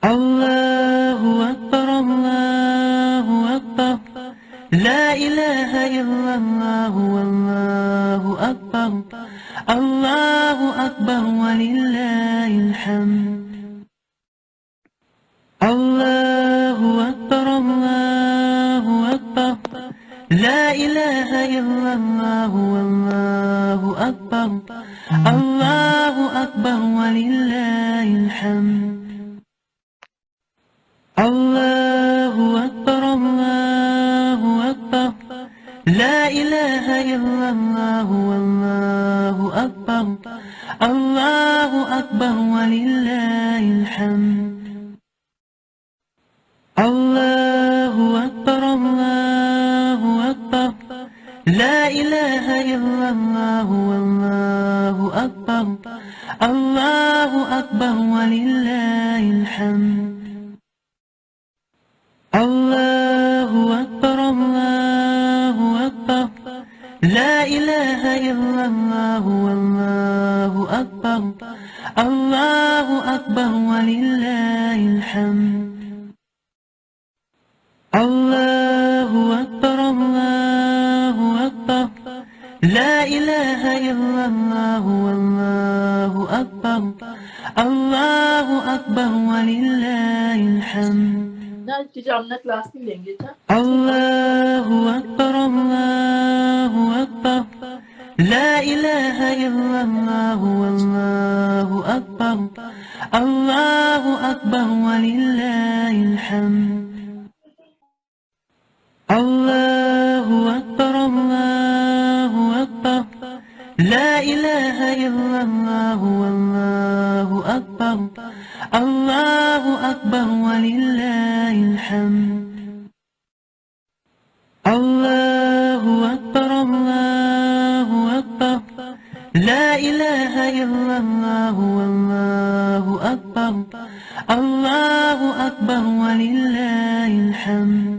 Allahu Akbar, Allahu Akbar. La ilaha illallah, Allahu Akbar. Allahu Akbar walillahil hamd. Allahu Akbar, Allahu Akbar. La ilaha illallah, Allahu Akbar. Allahu Akbar walillahil hamd. Allahu Akbar, Allahu Akbar. La ilaha illallah, Allahu Akbar. Allahu Akbar walillahil hamd. Allahu Akbar, Allahu Akbar. La ilaha illallah, Allahu Akbar. Allahu Akbar walillahil hamd. Allahu Akbar, Allahu Akbar. La ilaha illallah, Allahu Akbar. Allahu Akbar walillahil hamd. Allahu Akbar, Allahu Akbar. La ilaha illallah, Allahu Akbar. Allahu Akbar walillahil hamd. Allahu Akbar, Allahu Akbar. La ilaha illallah, Allahu Akbar. Allahu Akbar walillahil hamd. Allahu Akbar, Allahu Akbar. La ilaha illallah, Allahu Akbar. Allahu Akbar walillahil hamd. Allahu Akbar, Allahu Akbar. La ilaha illallah, Allahu Akbar. Allahu Akbar walillahil hamd.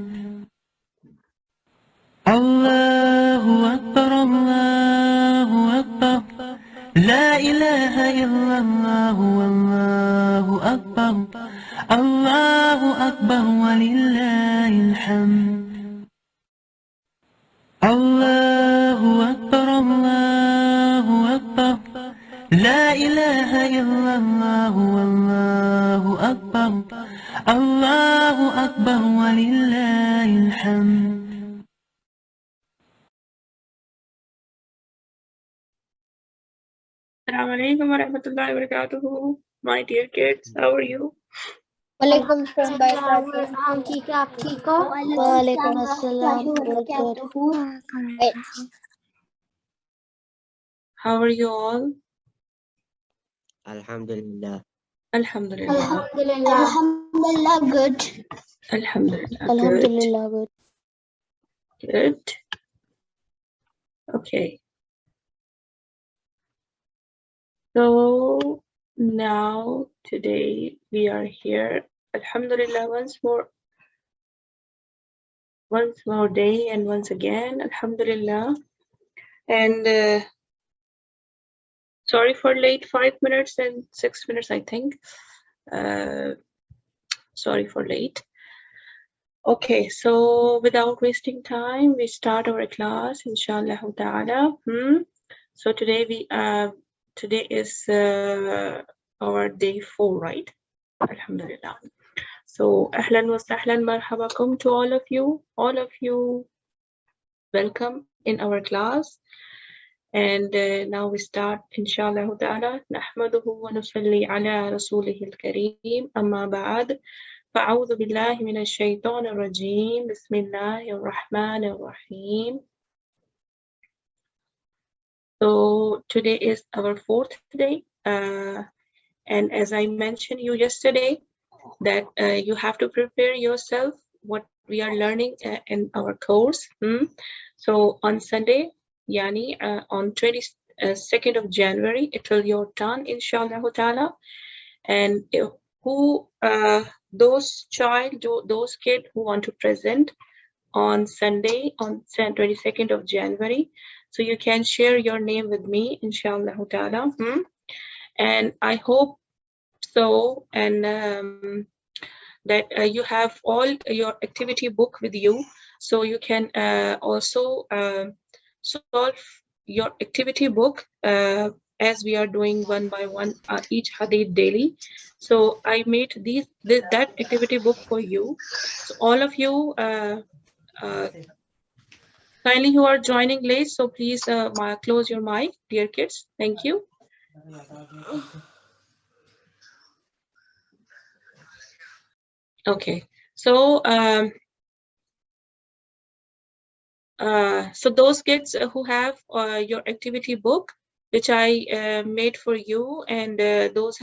Allahu Akbar, Allahu Akbar. La ilaha illallah, Allahu Akbar. Allahu Akbar walillahil hamd. Allahu Akbar, Allahu Akbar. La ilaha illallah, Allahu Akbar. Allahu Akbar walillahil hamd. Assalamu alaikum wa rahmatullahi wa barakatuhu. My dear kids, how are you? वालेकुम अस्सलाम ठीक है आप ठीक हो वालेकुम अस्सलाम How are you all? Alhamdulillah. Alhamdulillah. Alhamdulillah good Alhamdulillah. good Good. Okay. So now today we are here. Alhamdulillah, once more day and once again, Alhamdulillah. And sorry for late 5 minutes and 6 minutes, I think. Sorry for late. Okay, so without wasting time, we start our class, inshallah ta'ala. So today is our day 4, right? Alhamdulillah. So ahlan wa sahlan marhabakum to all of you. All of you, welcome in our class. And now we start, inshallah ta'ala. Nahmaduhu wa nusalli ala rasulihil kareem. Amma ba'd. فأعوذ بالله من الشيطان الرجيم. بسم الله الرحمن الرحيم. So today is our 4th day, and as I mentioned you yesterday, that you have to prepare yourself what we are learning in our course. So on Sunday, yani on 22nd of January, it will your turn, inshallah ta'ala. And those kids who want to present on Sunday on 22nd of January, so you can share your name with me, inshallah ta'ala. And I hope so, and that you have all your activity book with you, so you can also solve your activity book as we are doing one by one each hadith daily. So I made that activity book for you. So all of you uh, kindly who are joining late, so please close your mic, dear kids. Thank you. Okay, so so those kids who have your activity book, which I made for you, and those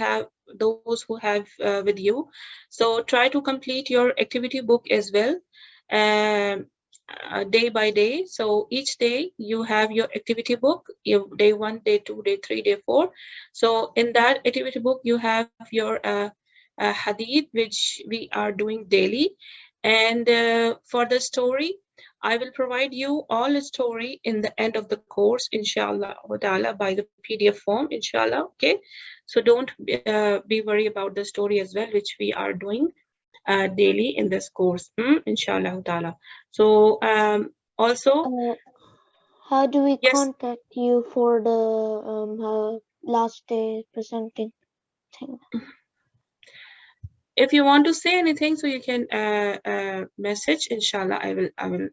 who have with you, so try to complete your activity book as well, um, day by day. So each day you have your activity book, day 1, day 2, day 3, day 4. So in that activity book you have your hadith, which we are doing daily. And for the story, I will provide you all a story in the end of the course, inshallah by the PDF form, inshallah. Okay, so don't be worried about the story as well, which we are doing daily in this course, inshallah ta'ala. So also, how do we yes, contact you for the last day presenting thing? if you want to say anything, so you can message, inshallah. I will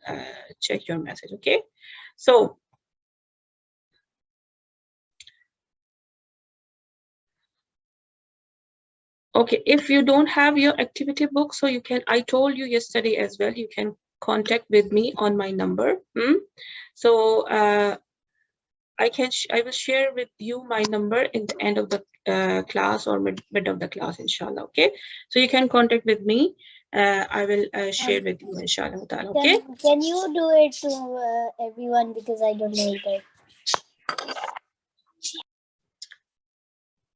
check your message. Okay, so okay, if you don't have your activity book, so you can, I told you yesterday as well, you can contact with me on my number. So I will share with you my number in the end of the class or mid of the class, inshallah. Okay, so you can contact with me. I will share with you, inshallah. Okay. Can you do it to everyone, because I don't know either.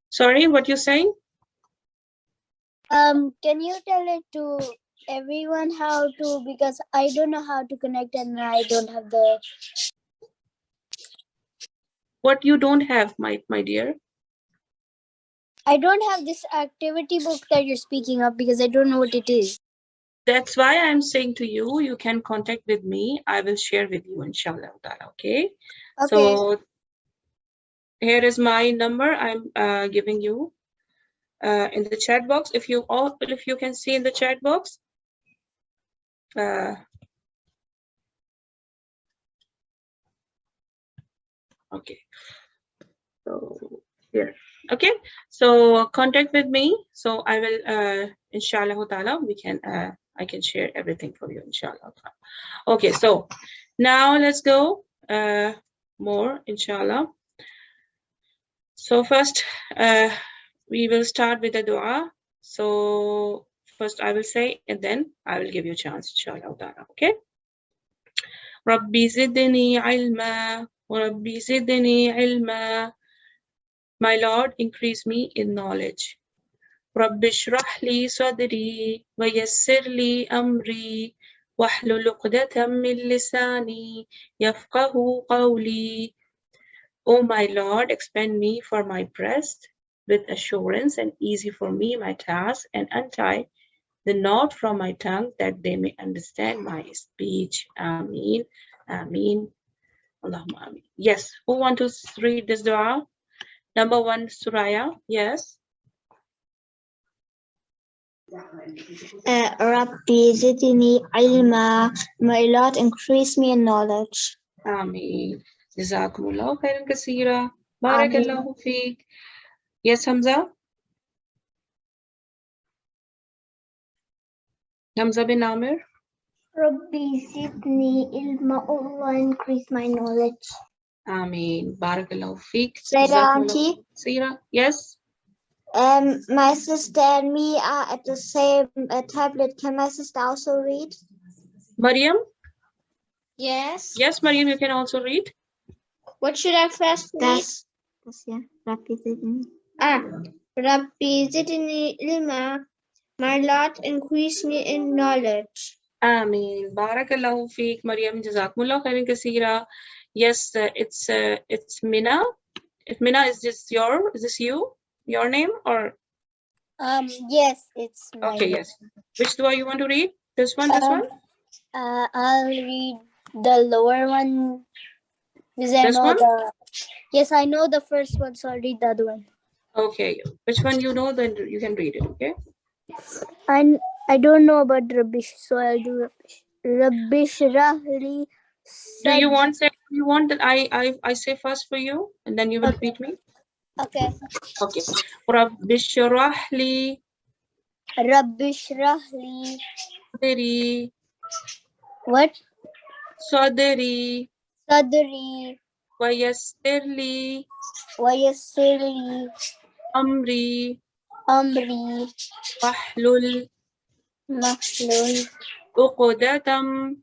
Sorry, what you're saying? Can you tell it to everyone how to, because I don't know how to connect and I don't have the. What you don't have, my dear? I don't have this activity book that you're speaking of, because I don't know what it is. That's why I'm saying to you, you can contact with me. I will share with you, inshallah. Okay. So here is my number. I'm giving you in the chat box. If you can see in the chat box. Okay. So here. Okay. So contact with me. So I will inshallah ta'ala, we can I can share everything for you, inshallah. Okay. So now let's go more, inshallah. So first, we will start with a dua. So first I will say, and then I will give you a chance, inshallah ta'ala. Okay. Rabbi zidni ilma, Rabbi zidni ilma. My Lord, increase me in knowledge. Rabbi shrah li sadri, wa yassir li amri, wahlul uqdatam min lisani, yafqahu qawli. O my Lord, expand me for my breast with assurance, and easy for me my task, and untie the knot from my tongue, that they may understand my speech. Ameen. Ameen. Allahumma ameen. Yes, who want to read this dua? Number 1, Suraya. Yes. Rabbi zidni ilma. My Lord, increase me in knowledge. Ameen. Jazakumullah khairan kaseera. Barakallahu feek. Yes, Hamza. Hamza bin Amir. Rabbi zidni ilma. Allah, increase my knowledge. Ameen. Barakallahu feek. Auntie. Kaseera. Yes. My sister and me are at the same tablet. Can my sister also read? Maryam. Yes. Yes, Maryam, you can also read. What should I first read? Rabbi zidni. Rabbi zidni ilma. My Lord, increase me in knowledge. Ameen. Barakallahu feek, Maryam. Jazakumullah khairan kaseera. Yes, it's Mina. If Mina, is this you? Your name, or? Yes, it's my Okay, yes. Which dua you want to read? This one, this Um, one? I'll read the lower one because I This know one? the. Yes, I know the first one, so I'll read the other one. Okay. Which one you know, then you can read it, okay? I don't know about rubbish, so I'll do rubbish. Rubbish rahli Do you want that I say first for you and then you will Okay. repeat me? Okay. Okay. Rabbi shrah li Rubbish rahli. sadri What? sadri Sadri. wa yassir li Wayassirli. amri Amri. wahlul Mahlul. uqdatam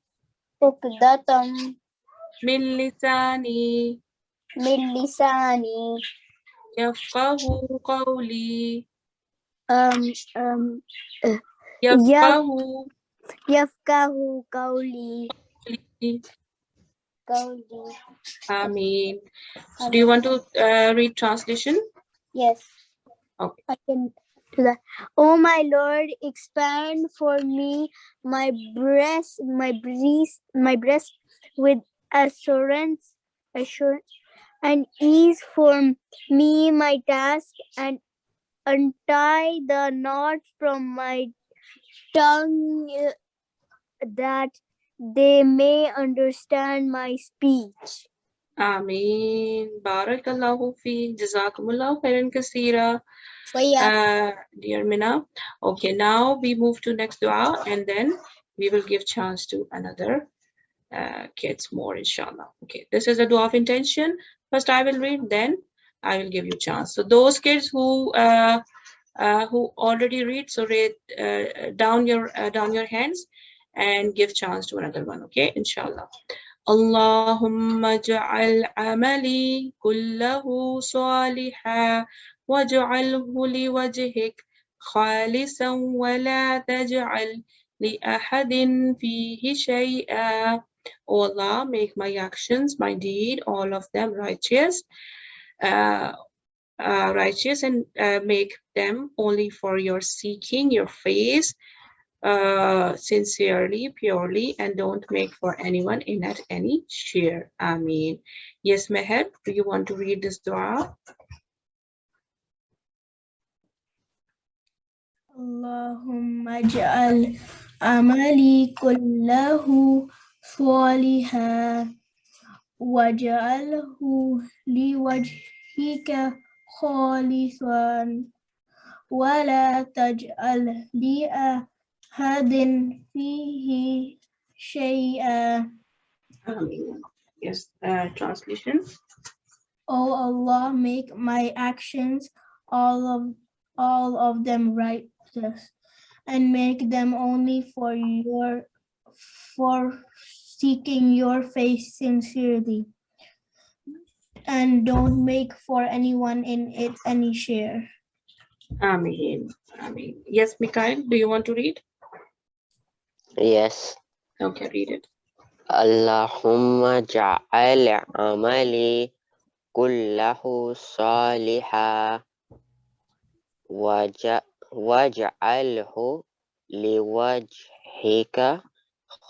Ukdatam. min lisani Min lisani. yafqahu qawli Um. Um. Yaf. yafqahu Yafkahu kauli. qawli. Kauli. Ameen. So do you want to read translation? Yes. Okay. I can do that. Oh my Lord, expand for me my breast with assurance, and ease for me my task, and untie the knot from my tongue, that they may understand my speech. Ameen. Barakallahu fi. Jazakumullahu khairan kaseera. Dear Mina. Okay, now we move to next dua and then we will give chance to another kids more, inshallah. Okay, this is a dua of intention. First I will read, then I will give you chance. So those kids who already read, so read down your hands and give chance to another one. Okay, inshallah. اللهم اجعل عملي كله صالحا واجعله لوجهك خالصا ولا تجعل لأحد فيه شيئا. O Allah, make my actions, my deed, all of them righteous, uh, righteous, and make them only for your seeking your face, sincerely, purely, and don't make for anyone in it any share. Ameen. Yes, Meher, do you want to read this dua? Allahumma ja'al amali kullahu saliha waj'alhu liwajhika khalisan wala taj'al li ahadin fihi shay'a. Ameen. Yes, translation. O Allah, make my actions all of them righteous, and make them only for seeking your face sincerely, and don't make for anyone in it any share. Ameen. Ameen. Yes, Mikhail, do you want to read? Yes. Okay, read it. Allahumma ja'al amali kullahu saliha waj'alhu liwajhika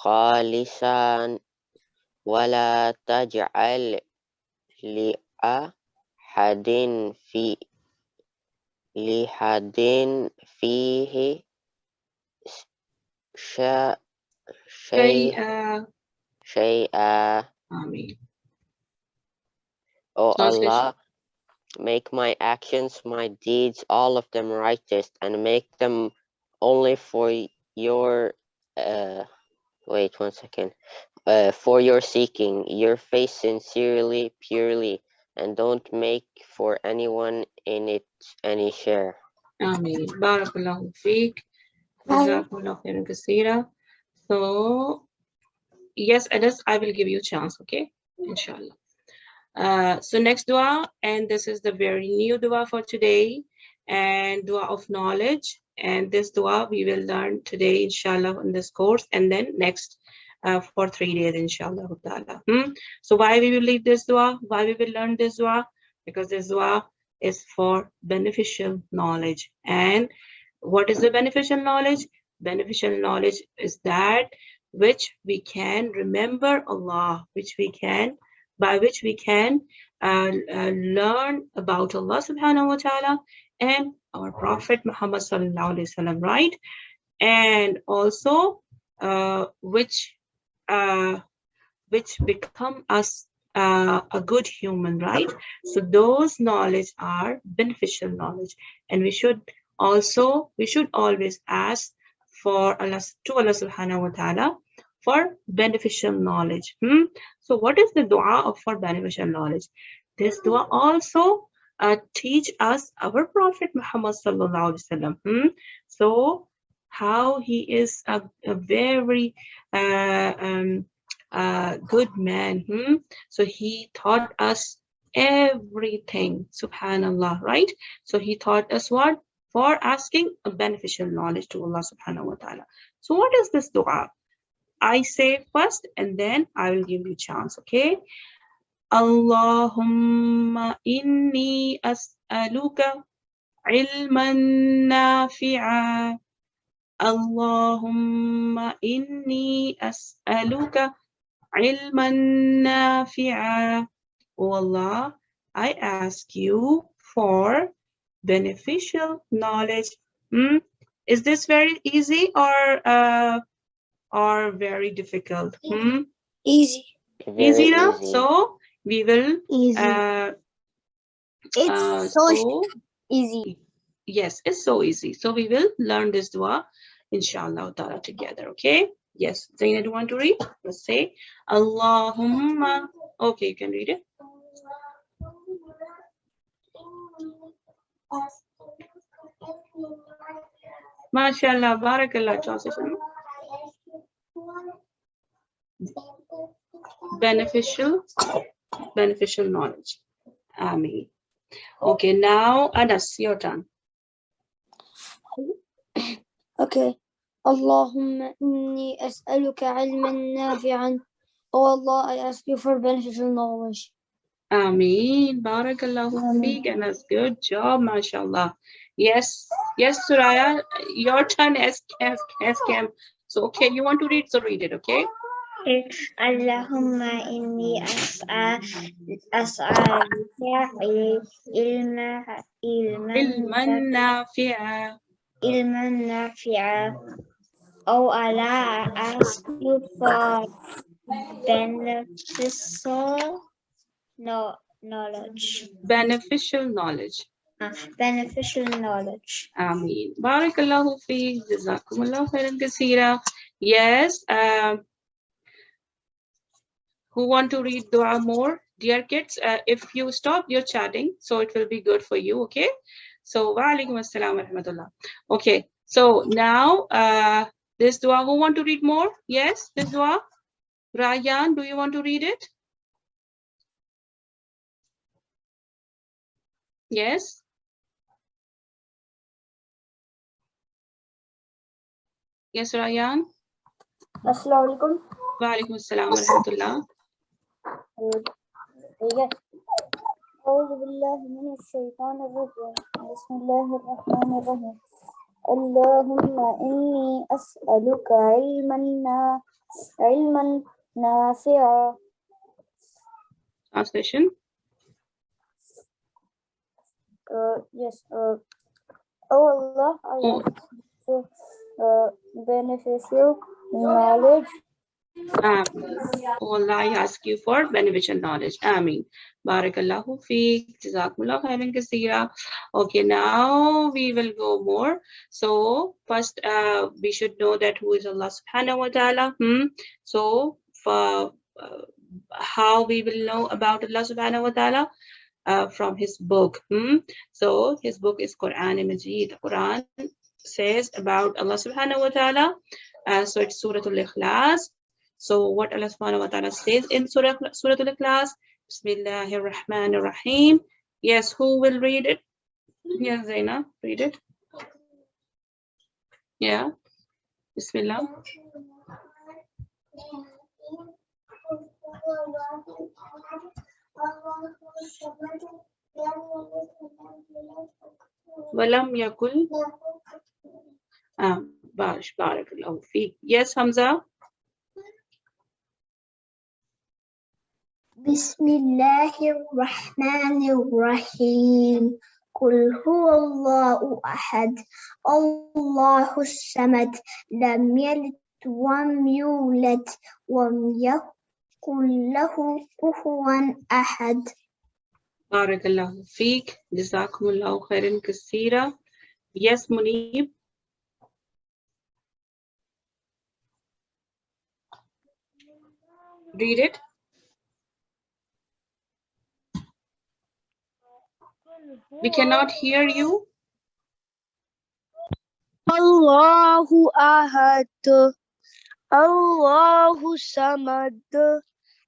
khalisan wala taj'al li'ahadin fihi shay'a. Ameen. O Translation. Allah, make my actions, my deeds, all of them righteous, and make them only for your wait 1 second. For your seeking your face sincerely, purely, and don't make for anyone in it any share. Ameen. Barakallahu feek. Jazakumullahu khairan kaseera. So, yes, Anas, I will give you a chance, okay? Inshallah. So next dua, and this is the very new dua for today, and dua of knowledge. And this dua we will learn today, inshallah, in this course, and then next for 3 days, inshallah. So why we will lead this dua? Why we will learn this dua? Because this dua is for beneficial knowledge. And what is the beneficial knowledge? Beneficial knowledge is that which we can remember Allah, by which we can learn about Allah subhanahu wa ta'ala and our Prophet Muhammad sallallahu alaihi wasallam, right? And also which become us a good human, right? So those knowledge are beneficial knowledge, and we should always ask for Allah subhanahu wa ta'ala for beneficial knowledge. So what is the dua for beneficial knowledge? This dua also teach us our Prophet Muhammad sallallahu alaihi wasallam. So how he is a very good man. So he taught us everything, subhanallah, right? So he taught us what? For asking a beneficial knowledge to Allah subhanahu wa ta'ala. So what is this dua? I say first and then I will give you a chance, okay? Allahumma inni as'aluka ilman nafi'a. Allahumma inni as'aluka ilman nafi'a. Oh Allah, I ask you for beneficial knowledge. Is this very easy or very difficult? Easy. Easy now. So we will Easy. It's so easy. Yes, it's so easy. So we will learn this dua inshallah ta'ala together, okay? Yes, Zaina, do you want to read? Let's say Allahumma. Okay, you can read it. MashaAllah, barakallah, translation. Beneficial knowledge. Ameen. Okay, now Anas, your turn. Okay. Allahumma inni as'aluka ilman nafi'an. Oh Allah, I ask you for beneficial knowledge. Ameen. Barakallahu feek, Anas. Good job, mashallah. Yes, Suraya, your turn as Cam. So, okay, you want to read, so read it, okay? Allahumma inni as'aluka ilman nafi'a. Oh Allah, I ask you for beneficial knowledge. Beneficial knowledge. Beneficial knowledge. Ameen. Barakallahu feek. Jazakumullah khairan kaseera. Yes. Who want to read dua more? Dear kids, if you stop your chatting, so it will be good for you, okay? So, wa alaikum assalam wa rahmatullah. Okay, so now this dua, who want to read more? Yes, this dua. Rayan, do you want to read it? Yes. Yes, Rayan. Assalamu alaikum. Wa alaikum assalam wa rahmatullah. أعوذ بالله من الشيطان الرجيم بسم الله الرحمن الرحيم اللهم إني أسألك علما نافعا. Translation. Yes. Oh Allah, I ask for beneficial knowledge. Oh Allah, I ask you for beneficial knowledge. Ameen. Barakallahu feek. Jazakumullah khairan kaseera. Okay, now we will go more. So first, we should know that who is Allah subhanahu wa ta'ala. So for how we will know about Allah subhanahu wa ta'ala? From his book. So his book is Quran Majid. Quran says about Allah subhanahu wa ta'ala. So it's Surah Al-Ikhlas. So what Allah subhanahu wa ta'ala says in Surah Al-Ikhlas? Bismillahir Rahmanir Rahim. Yes, who will read it? Yes, Zaina, read it. Yeah. Bismillah. walam yakul. Barakallahu feek. Yes, Hamza. Bismillahirrahmanirrahim. Qul huwallahu ahad. Allahus samad. Lam yalid walam yulad walam yakul lahu kufuwan ahad. Barakallahu feek. Jazakumullahu khairan kaseera. Yes, Munib. Read it. We cannot hear you. Allahu ahad, Allahu samad,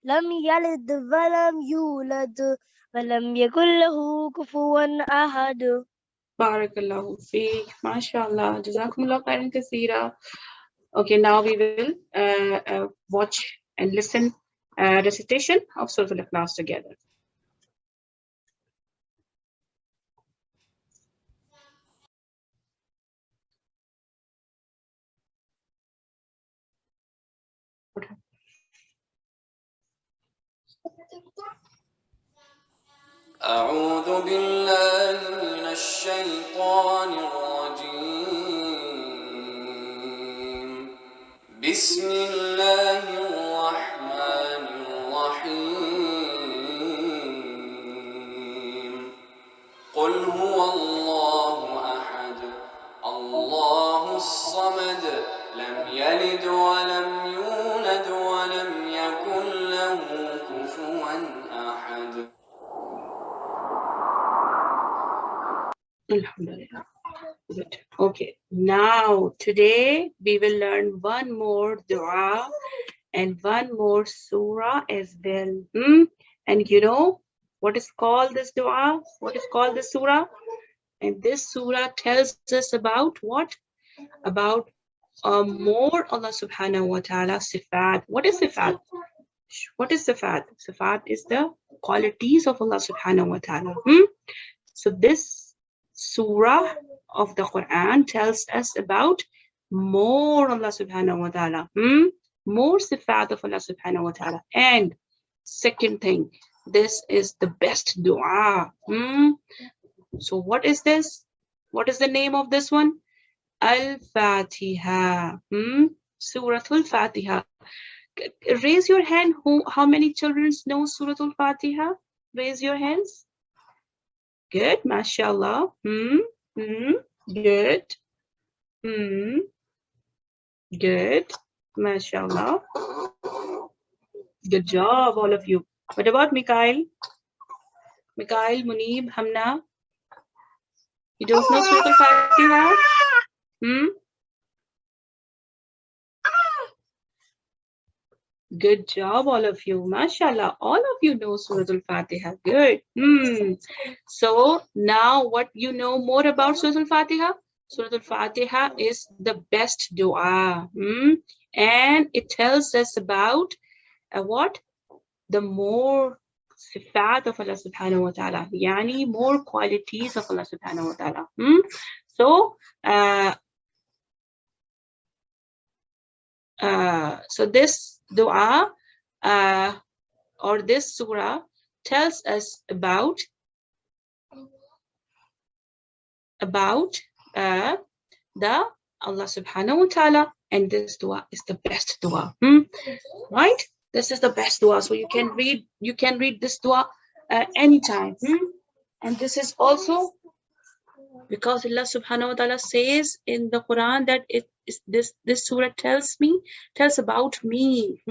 lam yalid walam yulad, walam yakul lahu kufuwan ahad. Barakallahu feek. MashaAllah. Jazakumullahu khairan kaseera. Okay, now we will watch and listen recitation of Surah Al-Ikhlas together. أعوذ بالله من الشيطان الرجيم. بسم الله الرحمن الرحيم. قل هو الله أحد الله الصمد لم يلد ولم يولد ولم يكن له كفوا أحد. Alhamdulillah. Good. Okay, now today we will learn one more dua and one more surah as well. And you know what is called this dua? What is called this surah? And this surah tells us about what? About more Allah subhanahu wa ta'ala sifat. What is sifat? What is sifat? Sifat is the qualities of Allah subhanahu wa ta'ala. So this surah of the Quran tells us about more Allah subhanahu wa ta'ala, more sifat of Allah subhanahu wa ta'ala. And second thing, this is the best dua. So what is this? What is the name of this one? Al-Fatiha. Suratul Fatiha. Raise your hand. How many children know Suratul Fatiha? Raise your hands. Good, mashallah. Good. Good, mashallah. Good job, all of you. What about Mikhail? Mikhail, Munib, Hamna? You don't know Surah Al-Fatiha? Good job, all of you. Mashallah, all of you know Surah Al-Fatiha. Good. So now what you know more about Surah Al-Fatiha? Surah Al-Fatiha is the best dua. And it tells us about what? The more sifat of Allah subhanahu wa ta'ala. Yani more qualities of Allah subhanahu wa ta'ala. So this dua or this surah tells us about the Allah subhanahu wa ta'ala, and this dua is the best dua. Right? This is the best dua. So you can read this dua anytime. And this is also because Allah subhanahu wa ta'ala says in the Quran that this surah tells about me.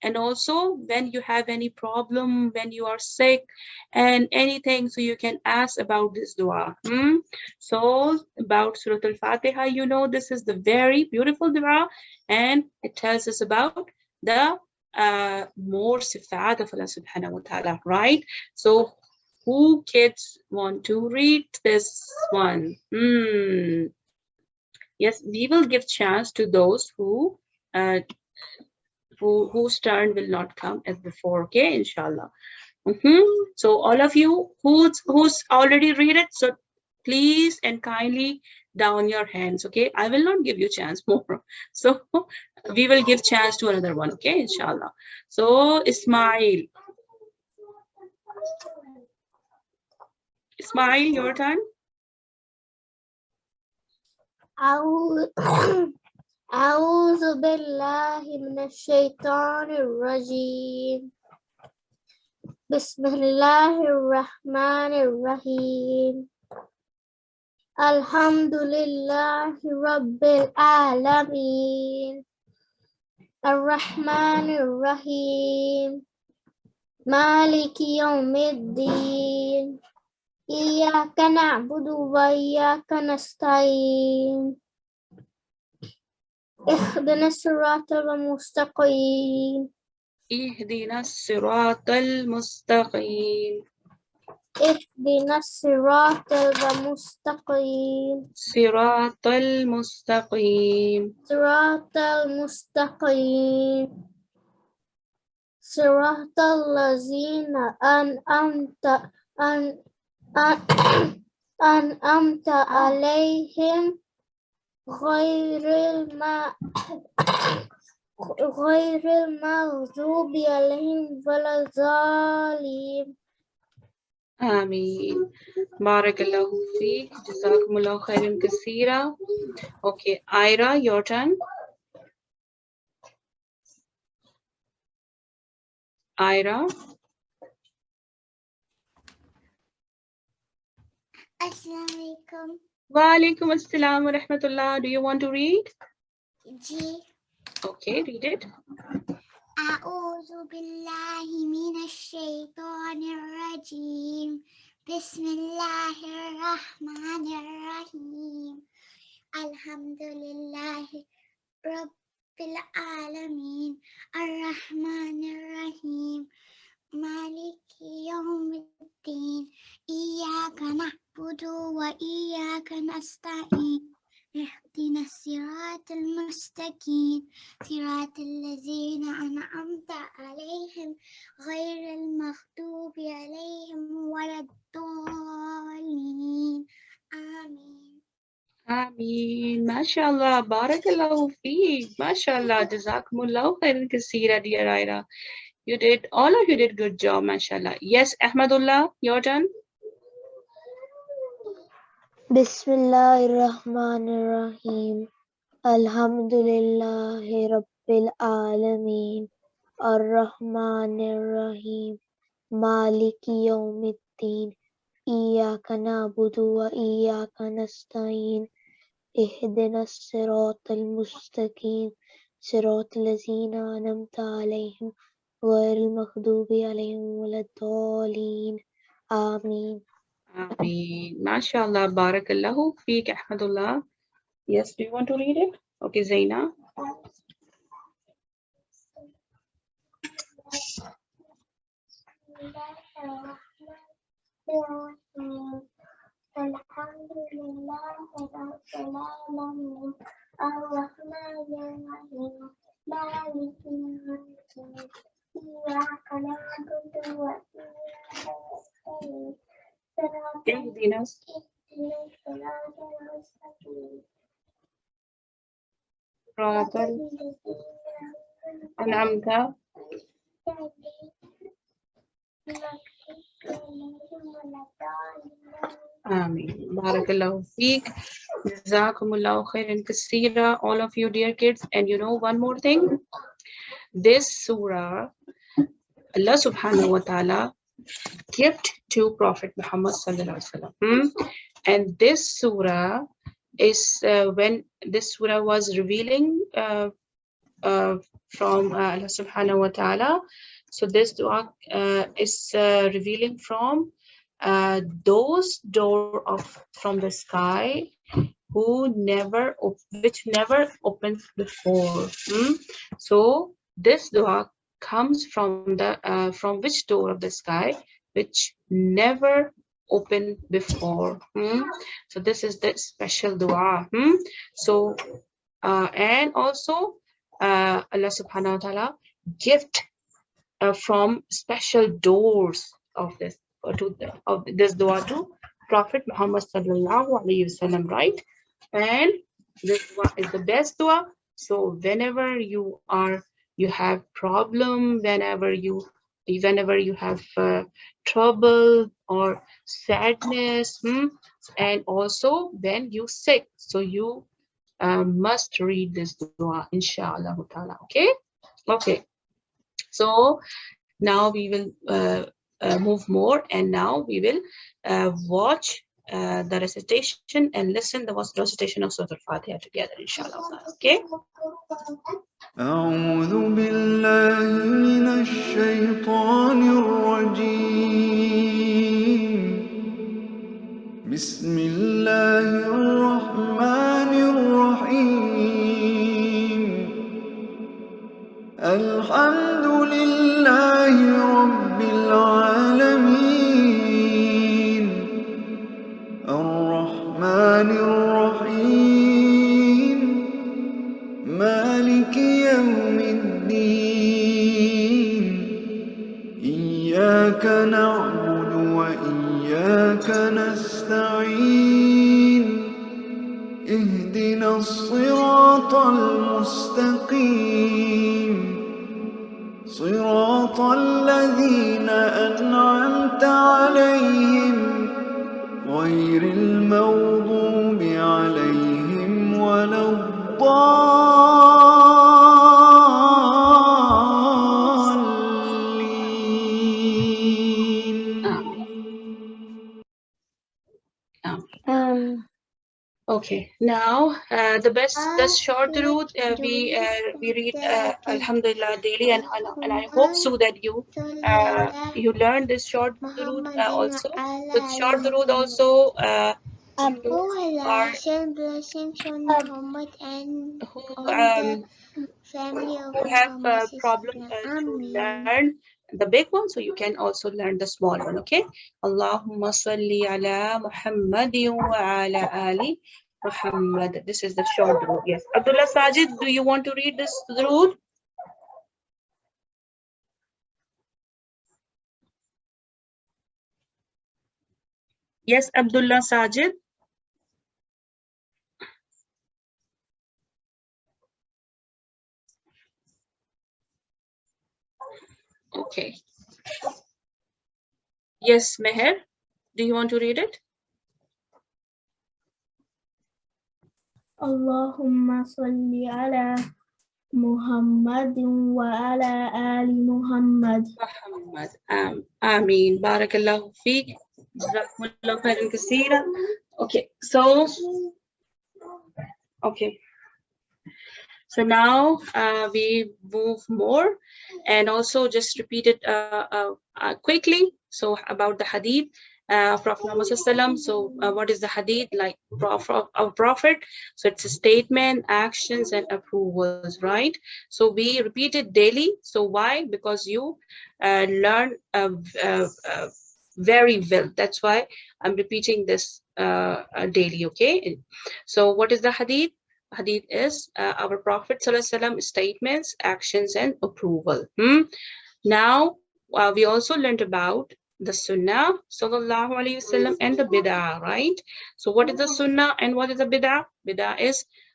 And also when you have any problem, when you are sick and anything, so you can ask about this dua. So about Surah Al-Fatiha, you know, this is the very beautiful dua, and it tells us about the more sifat of Allah subhanahu wa ta'ala, right? So who kids want to read this one? Yes, we will give chance to those whose turn will not come as before. Okay, inshallah. So all of you who's already read it, so please and kindly down your hands. Okay, I will not give you chance more, so we will give chance to another one. Okay, inshallah. So Ismail, your turn. أعوذ بالله من الشيطان الرجيم بسم الله الرحمن الرحيم الحمد لله رب العالمين الرحمن الرحيم مالك يوم الدين إياك نعبد وإياك نستعين اهدنا الصراط المستقيم اهدنا الصراط المستقيم اهدنا الصراط المستقيم صراط المستقيم صراط المستقيم صراط الذين أنعمت عليهم غير المغضوب عليهم ولا الضالين آمين. Barakallahu feek. Jazakumullahu khairan kaseera. Okay, Ira, your turn. Ira. Assalamualaikum. Wa alaikum assalam wa rahmatullah. Do you want to read? Ji. Okay, read it. أعوذ بالله من الشيطان الرجيم بسم الله الرحمن الرحيم الحمد لله رب العالمين الرحمن الرحيم مالك يوم الدين إياك نعبد وإياك نستعين اهدنا الصراط المستقيم صراط الذين أنعمت عليهم غير المغضوب عليهم ولا الضالين آمين Ameen. MashaAllah. Barakallahu feek. MashaAllah. Jazakumullahu khairan kaseera, dear Ira. You did, all of you did good job, MashaAllah. Yes, Ahmadullah, your turn. Bismillahirrahmanirrahim. Alhamdulillahi Rabbil Alameen. Ar-Rahmanir-Rahim. Maliki Yawmiddin. Iyyaka na'budu wa iyyaka nasta'in. اهدنا الصراط المستقيم صراط الذين أنعمت عليهم غير المغضوب عليهم ولا الضالين آمين. Ameen. MashaAllah. Barakallahu feek, Ahmadullah. Yes, do you want to read it? Okay, Zaina. الحمد لله رب العالمين الرحمن الرحيم مالك يوم الدين إياك نعبد وإياك نستعين اهدنا الصراط المستقيم صراط أنعمت. Ameen. Barakallahu feek. Jazakumullahu khairan kaseera, all of you dear kids. And you know one more thing, this surah Allah subhanahu wa ta'ala gift to Prophet Muhammad sallallahu alaihi wasallam. And this surah is when this surah was revealing from Allah subhanahu wa ta'ala. So this dua is revealing from those door of from the sky which never opened before. So this dua comes from the from which door of the sky which never opened before. So this is the special dua. So and also Allah subhanahu wa ta'ala gift from special doors of this of this dua to Prophet Muhammad sallallahu alaihi wasallam, right? And this dua is the best dua. So whenever you have problem, whenever you have trouble or sadness, and also when you sick, so you must read this dua, inshallah ta'ala. Okay. Okay, so now we will move more, and now we will watch the recitation and listen the recitation of Surah Al-Fatiha together, inshallah. Okay. أعوذ بالله من الشيطان الرجيم بسم الله الرحمن الرحيم الحمد لله رب العالمين الرحمن الرحيم مالك يوم الدين إياك نعبد وإياك نستعين اهدنا الصراط المستقيم صراط الذين أنعمت عليهم غير المغضوب عليهم ولا الضالين. Okay, now the short route we read Alhamdulillah daily, and I hope so that you learn this short route also. With short route also Who are blessings on Muhammad and who on the family of who have Muhammad problem to learn the big one, so you can also learn the small one. Okay. Allahumma salli ala Muhammadin wa ala ali Muhammad. This is the short route. Yes, Abdullah Sajid, do you want to read this route? Yes, Abdullah Sajid. Okay. Yes, Meher, do you want to read it? Allahumma salli ala Muhammadin wa ala ali Muhammad. Muhammad. Ameen. Barakallahu feek. Jazakumullahu khairan kaseera. Okay, so okay. So now we move more, and also just repeat it quickly. So about the hadith, Prophet Muhammad Sallam. So what is the hadith? Like our Prophet. So it's a statement, actions, and approvals, right? So we repeat it daily. So why? Because you learn very well. That's why I'm repeating this daily. Okay. So what is the hadith? Hadith is our Prophet ﷺ statements, actions, and approval. Now we also learned about the Sunnah sallallahu alaihi wasallam and the Bid'ah, right? So what is the Sunnah and what is the Bid'ah?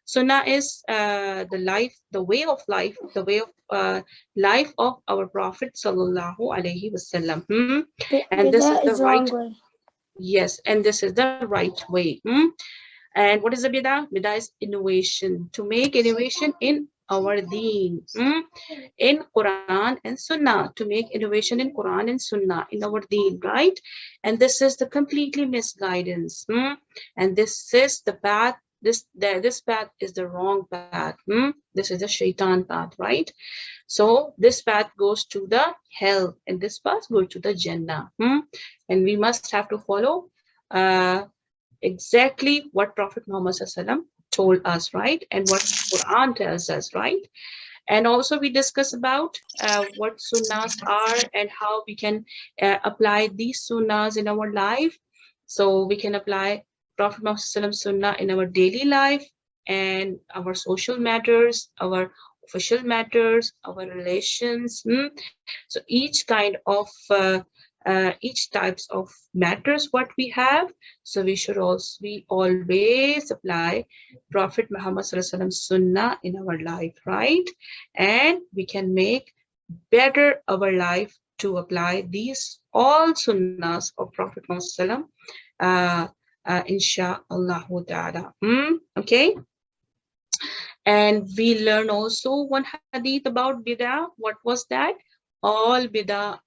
Sunnah is the way of life of our Prophet sallallahu alaihi wasallam. And this is the right way. Yes, and this is the right way. And what is the bid'ah? Bid'ah is innovation, to make innovation in our deen, in Quran and Sunnah, to make innovation in Quran and Sunnah in our deen, right? And this is the completely misguidance, and this is the path. This path is the wrong path. This is the shaitan path, right? So this path goes to the hell, and this path goes to the Jannah. And we must have to follow exactly what Prophet Muhammad ﷺ told us, right? And what Quran tells us, right? And also we discuss about what sunnahs are and how we can apply these sunnahs in our life. So we can apply Prophet Muhammad ﷺ sunnah in our daily life and our social matters, our official matters, our relations. So each kind of each types of matters what we have. So we always apply Prophet Muhammad Sallallahu Alaihi Wasallam Sunnah in our life, right? And we can make better our life to apply these all sunnahs of Prophet Muhammad Sallallahu Alaihi Wasallam, inshallah ta'ala. Okay. And we learn also one hadith about bid'ah. What was that? All bid'ah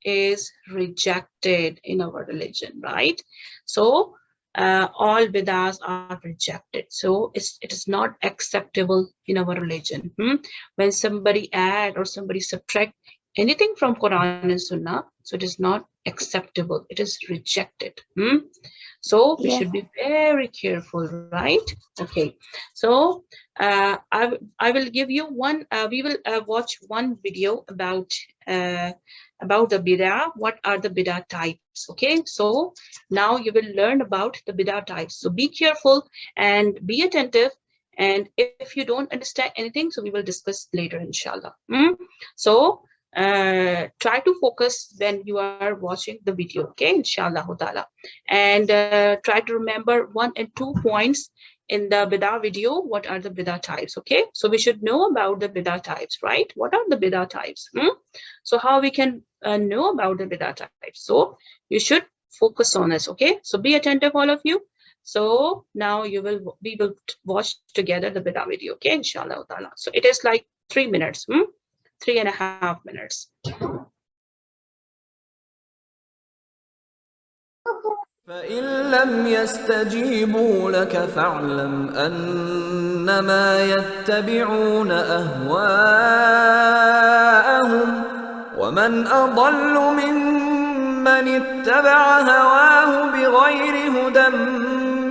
is rejected in our religion, right? So all bid'ahs are rejected. So it is not acceptable in our religion. When somebody add or somebody subtract anything from Quran and Sunnah, so it is not acceptable. It is rejected. So we should be very careful, right? Okay. So I will give you one. We will watch one video about the bid'ah. What are the bid'ah types? Okay. So now you will learn about the bid'ah types. So be careful and be attentive. And if you don't understand anything, so we will discuss later, inshallah. So try to focus when you are watching the video, okay, inshallah ta'ala. And try to remember 1 and 2 points in the bid'ah video. What are the bid'ah types? Okay, so we should know about the bid'ah types, right? What are the bid'ah types? So how we can know about the bid'ah types? So you should focus on this, okay? So be attentive, all of you. So now we will watch together the bid'ah video, okay, inshallah ta'ala. So it is like 3 minutes. 3.5 minutes. فإن لم يستجيبوا لك فاعلم أنما يتبعون أهواءهم ومن أضل ممن اتبع هواه بغير هدى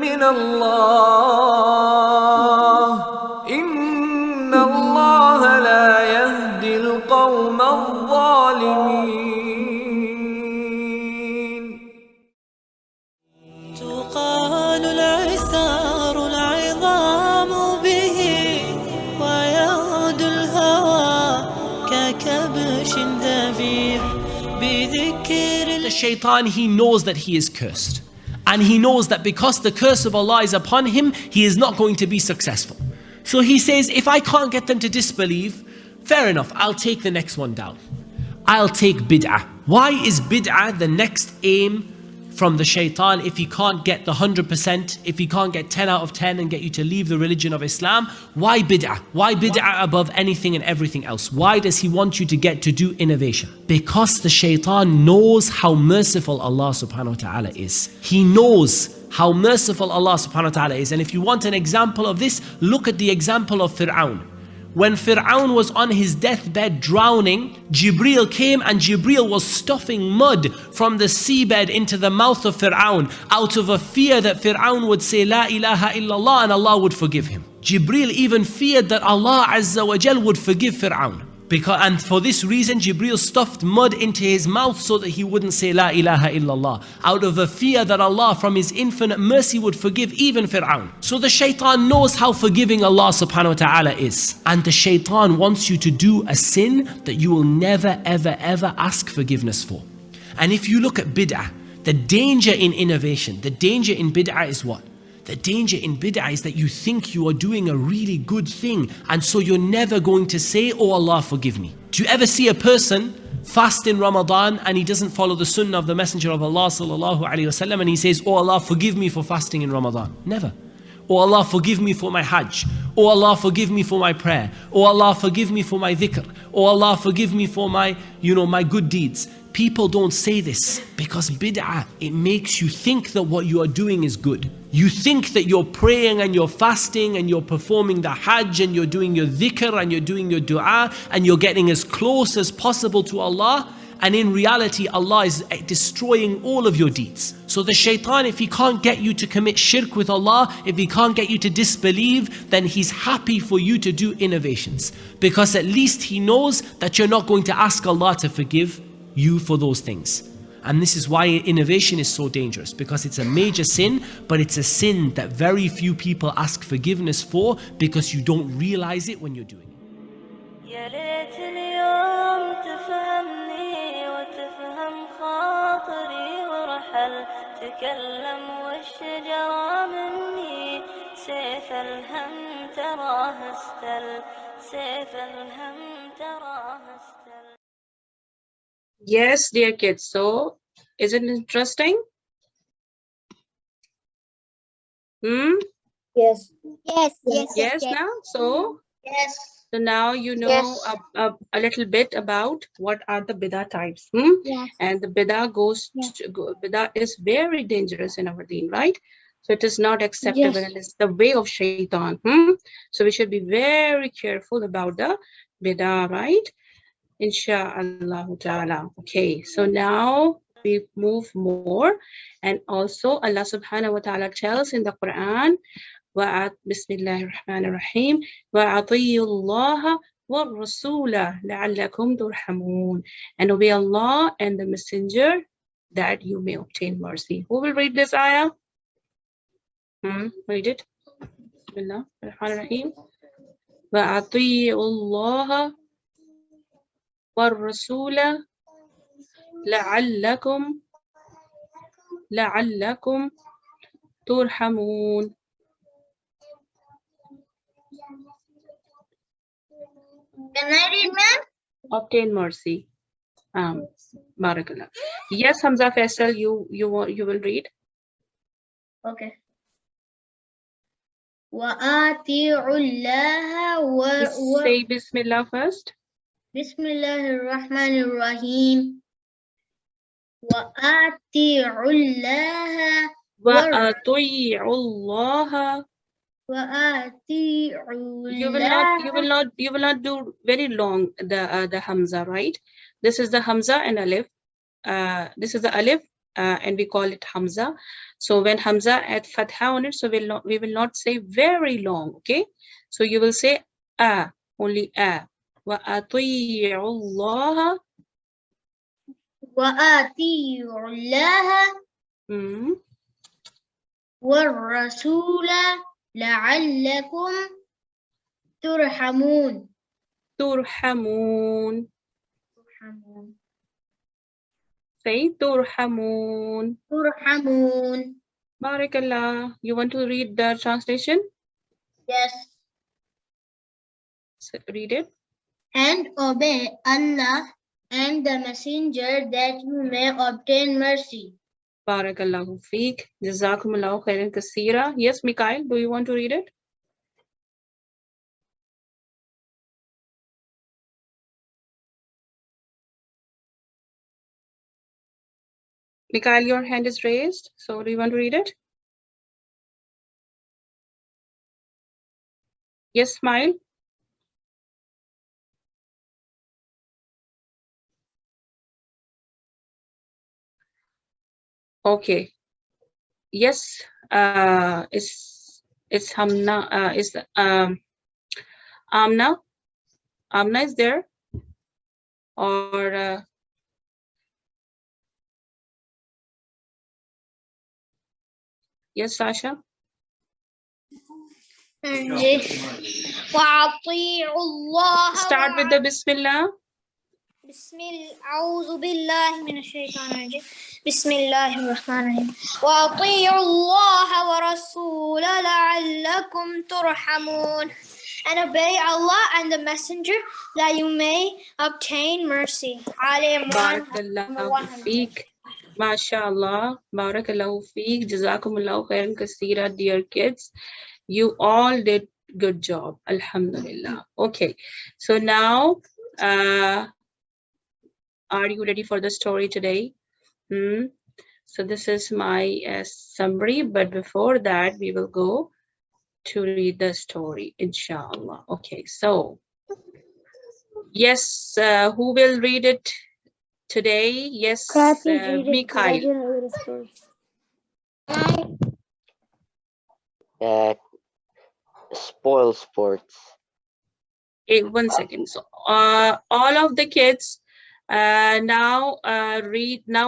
من الله إن الله لا يهدي القوم الظالمين. تقال العثار العظام به ويغدو الهوى ككبش ذبيح بذكر. The shaitan, he knows that he is cursed. And he knows that because the curse of Allah is upon him, he is not going to be successful. So he says, if I can't get them to disbelieve, fair enough, I'll take the next one down. I'll take bid'ah. Why is bid'ah the next aim from the shaitan if he can't get the 100%, if he can't get 10 out of 10 and get you to leave the religion of Islam? Why bid'ah? Why bid'ah above anything and everything else? Why does he want you to get to do innovation? Because the shaitan knows how merciful Allah subhanahu wa ta'ala is. He knows how merciful Allah subhanahu wa ta'ala is. And if you want an example of this, look at the example of Fir'aun. When Fir'aun was on his deathbed drowning, Jibreel came and Jibreel was stuffing mud from the seabed into the mouth of Fir'aun out of a fear that Fir'aun would say La ilaha illallah and Allah would forgive him. Jibreel even feared that Allah Azza wa Jal would forgive Fir'aun. And for this reason, Jibreel stuffed mud into his mouth so that he wouldn't say La ilaha illallah, out of a fear that Allah from His infinite mercy would forgive even Fir'aun. So the shaitan knows how forgiving Allah subhanahu wa ta'ala is. And the shaitan wants you to do a sin that you will never ever ever ask forgiveness for. And if you look at bid'ah, the danger in innovation, the danger in bid'ah is what? The danger in bid'ah is that you think you are doing a really good thing, and so you're never going to say, oh Allah forgive me. Do you ever see a person fast in Ramadan and he doesn't follow the sunnah of the Messenger of Allah sallallahu alaihi wasallam and he says, oh Allah forgive me for fasting in Ramadan? Never. Oh Allah forgive me for my hajj. Oh Allah forgive me for my prayer. Oh Allah forgive me for my dhikr. Oh Allah forgive me for my, my good deeds. People don't say this because bid'ah, it makes you think that what you are doing is good. You think that you're praying and you're fasting and you're performing the hajj and you're doing your dhikr and you're doing your dua and you're getting as close as possible to Allah. And in reality, Allah is destroying all of your deeds. So the shaitan, if he can't get you to commit shirk with Allah, if he can't get you to disbelieve, then he's happy for you to do innovations. Because at least he knows that you're not going to ask Allah to forgive you for those things. And this is why innovation is so dangerous, because it's a major sin, but it's a sin that very few people ask forgiveness for because you don't realize it when you're doing it. يا ليت اليوم تفهمني وتفهم خاطري هل تكلم والشجرة مني سيف الهم تراه استل سيف الهم تراه استل. Yes, dear kids. So, is it interesting? Yes. Yes, now. So now you know a little bit about what are the bidah types. And the bidah bidah is very dangerous in our deen, right? So it is not acceptable and it's the way of shaitan. So we should be very careful about the bidah, right? Insha'Allah ta'ala. Okay, so now we move more. And also Allah subhanahu wa ta'ala tells in the Quran, بسم الله الرحمن الرحيم وأطيعوا الله والرسول لعلكم ترحمون, and obey Allah and the messenger that you may obtain mercy. Who will read this ayah? Read it. بسم الله الرحمن الرحيم وأطيعوا الله والرسول لعلكم ترحمون. Can I read, ma'am? Obtain mercy. Barakallah. Yes, Hamza Faisal, you will read. Okay. وَآتِيعُوا اللَّهَ Say Bismillah first. Bismillahir Rahmanir Rahim. وَآتِيعُوا اللَّهَ وَأَطِيعُوا اللَّهَ. وَآتِيعُوا You will not do very long the Hamza, right? This is the Hamza and Alif. This is the Alif and we call it Hamza. So when Hamza at Fatha on it, so we will not say very long, okay? So you will say only وَأَطِيعُوا اللَّهَ وَآتِيعُوا اللَّهَ وَالرَّسُولَ لَعَلَّكُمْ تُرْحَمُونَ. تُرْحَمُونَ. Say تُرْحَمُونَ. تُرْحَمُونَ. Barakallah. You want to read the translation? Yes. So read it. And obey Allah and the messenger that you may obtain mercy. Barakallahu feek. Jazakumullahu khairan kaseera. Yes, Mikhail, do you want to read it? Mikhail, your hand is raised. So do you want to read it? Yes, Smile. Okay. Yes, it's Hamna, Amna. Amna is there? Or yes, Sasha? Start with the Bismillah. أعوذ بالله من الشيطان الرجيم. بسم الله الرحمن الرحيم. وأطيعوا الله ورسوله لعلكم ترحمون. And obey Allah and the messenger that you may obtain mercy. Barakallahu feek. MashaAllah. Barakallahu feek. Jazakumullahu khairan kaseera, dear kids. You all did good job. Alhamdulillah. Okay. So now, are you ready for the story today? So this is my summary, but before that, we will go to read the story, inshallah. Okay, so yes, who will read it today? Yes, Mikhail. Spoil sports. Okay, 1 second. So all of the kids now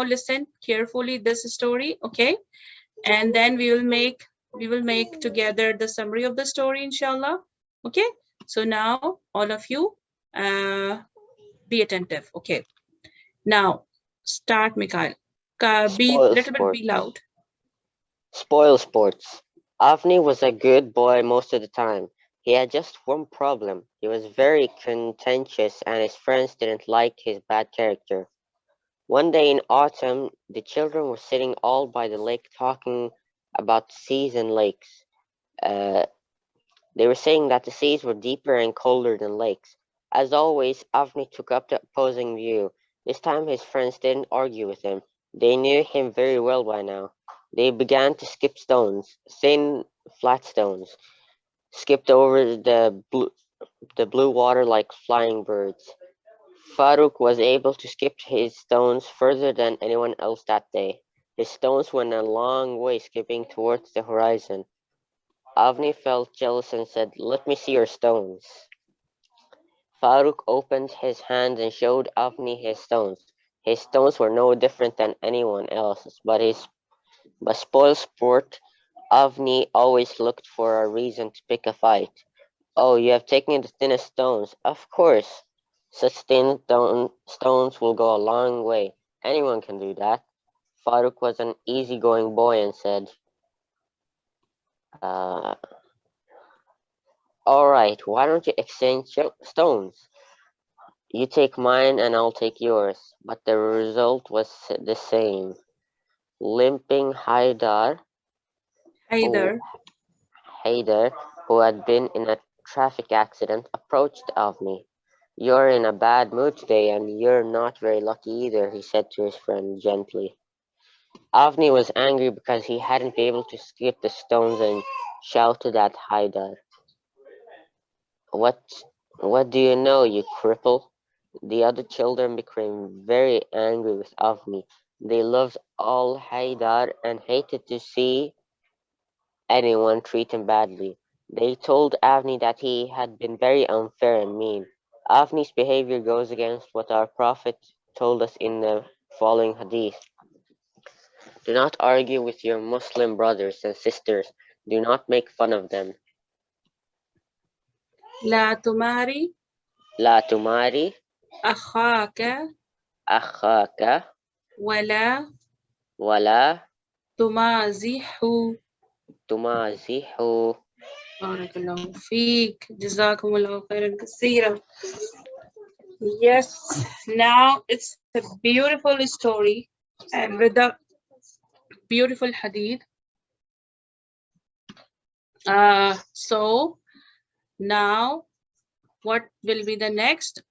listen carefully this story, okay? And then we will make together the summary of the story, inshallah. Okay, so now all of you be attentive. Okay, now start, Mikhail. Be Spoil little bit, be sports. loud. Spoil sports. Avni was a good boy most of the time. He had just one problem. He was very contentious and his friends didn't like his bad character. One day in autumn, the children were sitting all by the lake talking about seas and lakes. Uh, they were saying that the seas were deeper and colder than lakes. As always, Avni took up the opposing view. This time his friends didn't argue with him. They knew him very well by now. They began to skip stones, thin, flat stones, skipped over the blue water like flying birds. Farooq was able to skip his stones further than anyone else that day. His stones went a long way skipping towards the horizon. Avni felt jealous and said, "Let me see your stones." Farooq opened his hand and showed Avni his stones. His stones were no different than anyone else's, but spoil sport, Avni always looked for a reason to pick a fight. "Oh, you have taken the thinnest stones." "Of course. Such stones will go a long way. Anyone can do that." Farooq was an easygoing boy and said, "All right, why don't you exchange stones? You take mine and I'll take yours." But the result was the same. Limping Either. Haidar, who had been in a traffic accident, approached Avni. "You're in a bad mood today and you're not very lucky either," he said to his friend gently. Avni was angry because he hadn't been able to skip the stones and shouted at Haidar, "What do you know, you cripple?" The other children became very angry with Avni. They loved all Haidar and hated to see anyone treat him badly. They told Avni that he had been very unfair and mean. Avni's behavior goes against what our Prophet told us in the following hadith. Do not argue with your Muslim brothers and sisters. Do not make fun of them. لا تماري لا تماري أخاك أخاك ولا ولا تمازحه. تمازحه. بارك الله فيك. جزاكم الله خيرا كثيرا. Yes, now it's a beautiful story and with a beautiful hadith. So now what will be the next?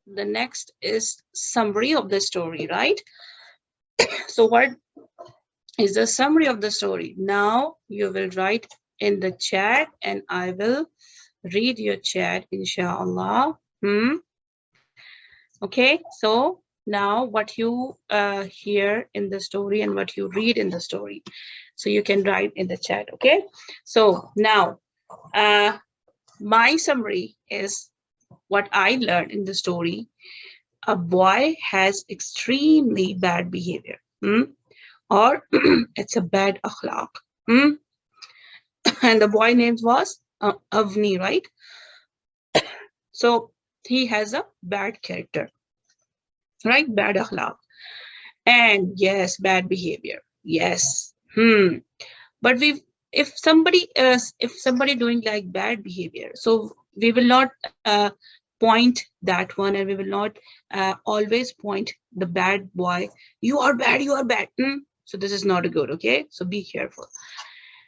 The next is summary of the story, right? So what is the summary of the story? Now you will write in the chat and I will read your chat, inshallah. Okay, so now what you hear in the story and what you read in the story. So you can write in the chat, okay? So now my summary is what I learned in the story. A boy has extremely bad behavior, or it's a bad akhlaq. And the boy name was Avni, right? So he has a bad character, right? Bad akhlaq. And yes, bad behavior. Yes. But if somebody doing like bad behavior, so we will not point that one, and we will not always point the bad boy. You are bad. You are bad. So this is not a good. Okay. So be careful.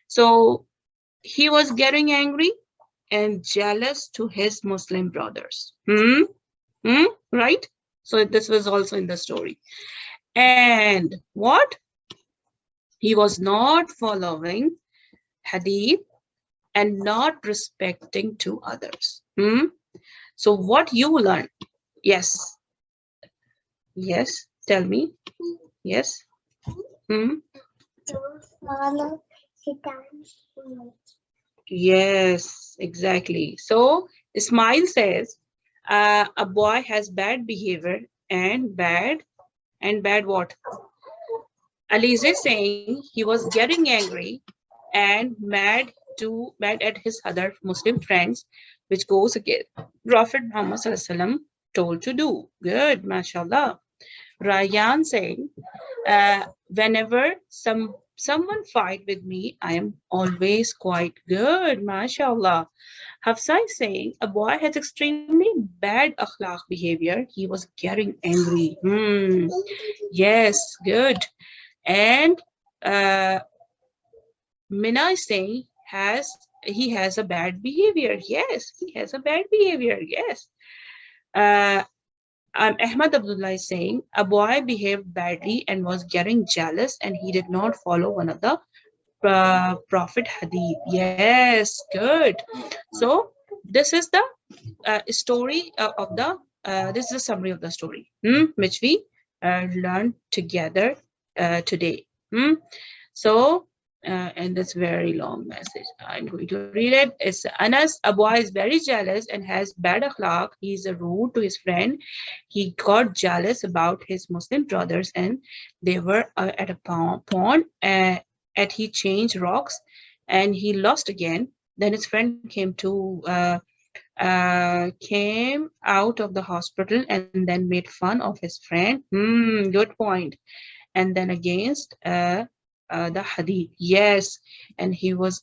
So he was getting angry and jealous to his Muslim brothers. Right? So this was also in the story. And what? He was not following hadith and not respecting to others. So what you learn? Yes. Yes. Tell me. Yes. Yes, exactly. So Ismail says a boy has bad behavior and bad what? Alize is saying he was getting angry and mad at his other Muslim friends, which goes against Prophet Muhammad told to do. Good, mashallah. Ryan saying, whenever someone fight with me, I am always quite good, mashallah. Hafsa is saying, a boy has extremely bad akhlaq behavior. He was getting angry. Yes, good. And Mina is saying, he has a bad behavior. Yes, he has a bad behavior. Yes. Ahmad Abdullah is saying, a boy behaved badly and was getting jealous and he did not follow one of the Prophet Hadith. Yes, good. So this is the story of the, this is a summary of the story, which we learned together today. So, and this very long message, I'm going to read it. It's Anas, a boy is very jealous and has bad akhlaq. He is rude to his friend. He got jealous about his Muslim brothers and they were at a pond and he changed rocks and he lost again. Then his friend came out of the hospital and then made fun of his friend. Good point. And then against the hadith. Yes, and he was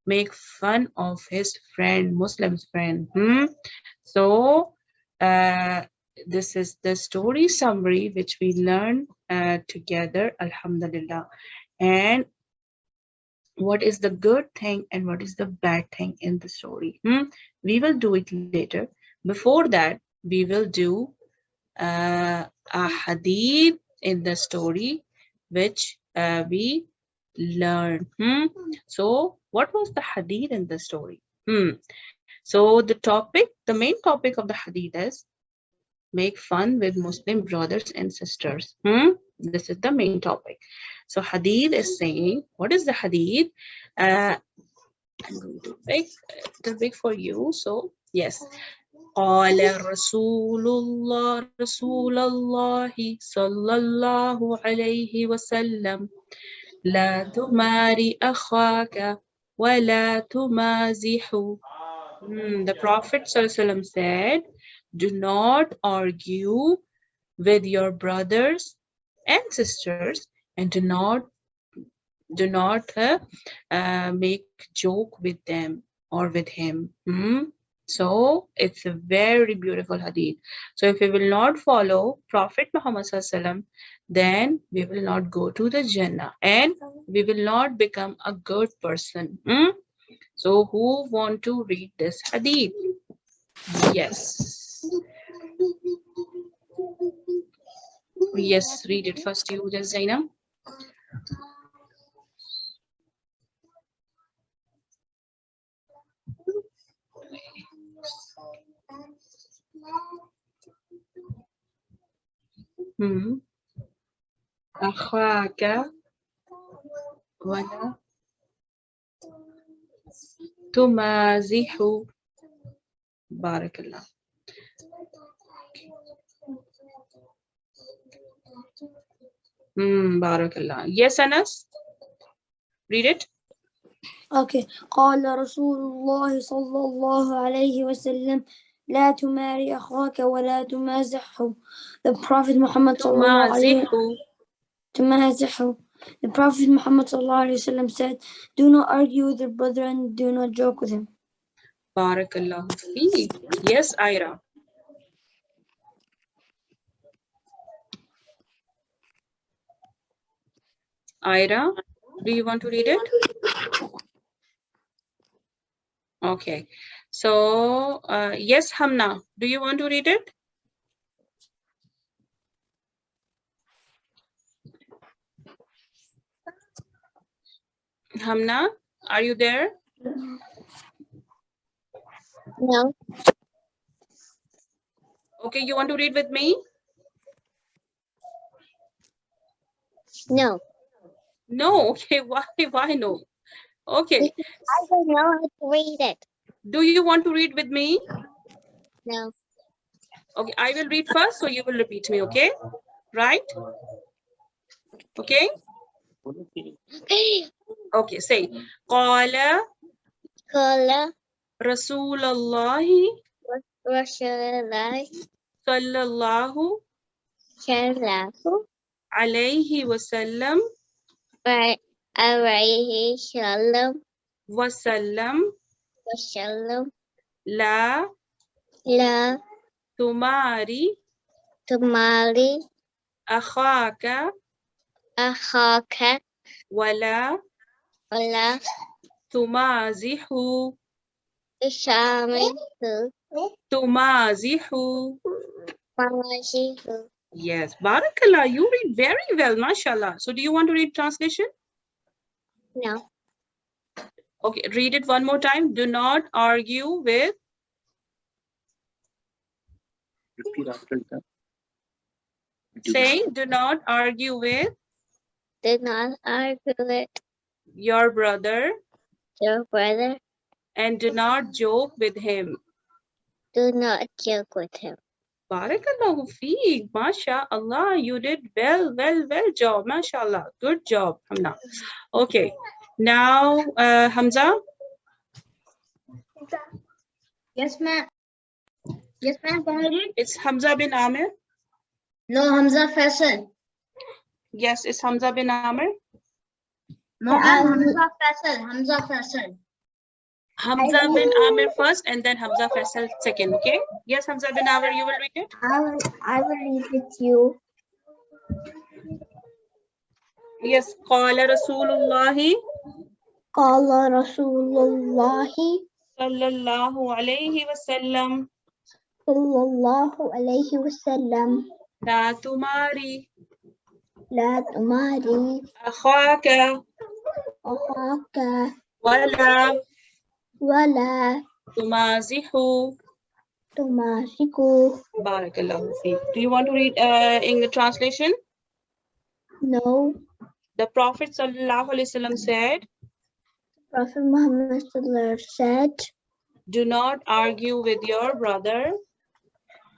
make fun of his friend, Muslim's friend. So this is the story summary which we learned together, alhamdulillah. And what is the good thing and what is the bad thing in the story? We will do it later. Before that, we will do a hadith in the story which we learned. So what was the hadith in the story? So the main topic of the hadith is make fun with Muslim brothers and sisters. This is the main topic. So hadith is saying, what is the hadith? I'm going to make it big for you. So yes. قال رسول الله صلى الله عليه وسلم لا تماري أخاك ولا تمازحه. The Prophet ﷺ said, do not argue with your brothers and sisters and do not make joke with them or with him. So it's a very beautiful hadith. So if we will not follow Prophet Muhammad ﷺ, then we will not go to the Jannah and we will not become a good person. So who want to read this hadith? Yes. Yes, read it first, you, Zainab. أخاك ولا تمازح. بارك الله. بارك الله. Yes, Anas. Read it. Okay. قال رسول الله صلى الله عليه وسلم لا تماري أخاك ولا تمازحه. The Prophet Muhammad صلى الله عليه وسلم The Prophet Muhammad صلى الله عليه وسلم said, do not argue with your brother and do not joke with him. بارك الله فيك. Yes, Ira. Ira, do you want to read it? Okay. So, yes, Hamna, do you want to read it? Hamna, are you there? No. Okay, you want to read with me? No. No, okay, why no? Okay. I don't know how to read it. Do you want to read with me? No. Okay, I will read first, so you will repeat me, okay? Right? Okay? Okay, say. قال رسول الله صلى الله Sallallahu alayhi wasallam alayhi salam wasallam wasallam la la tumari tumali akhaka akhaka wala wala tumazihu isamihu tumazihu. mawasihu. Yes, barakallah, you read very well, mashallah. So do you want to read translation? No. Okay, read it one more time. Do not argue with. Repeat after that. Say, do not argue with Do not argue with your brother your brother. and do not joke with him. Do not joke with him. Barakallahu feek, mashallah, you did well job, mashallah, good job, Hamna. Okay, now Hamza. Yes, ma'am. Yes, ma'am. Can I read? It's Hamza bin Amir. No, Hamza Faisal. Yes, it's Hamza bin Amir. No, ma'am. Hamza Faisal. Hamza Faisal. Hamza bin Amir first and then Hamza Faisal second, okay? Yes, Hamza bin Amir, you will read it? I will read with you. Yes, Qala Rasulullahi Qala Rasulullahi sallallahu alayhi wasallam sallallahu alayhi wasallam. La tumari La tumari akhaka akhaka wala wala tumazihu. tumasiku. Barakallahu feek. Do you want to read in the translation? No. The Prophet sallallahu alaihi wasallam said, Prophet Muhammad said, do not argue with your brother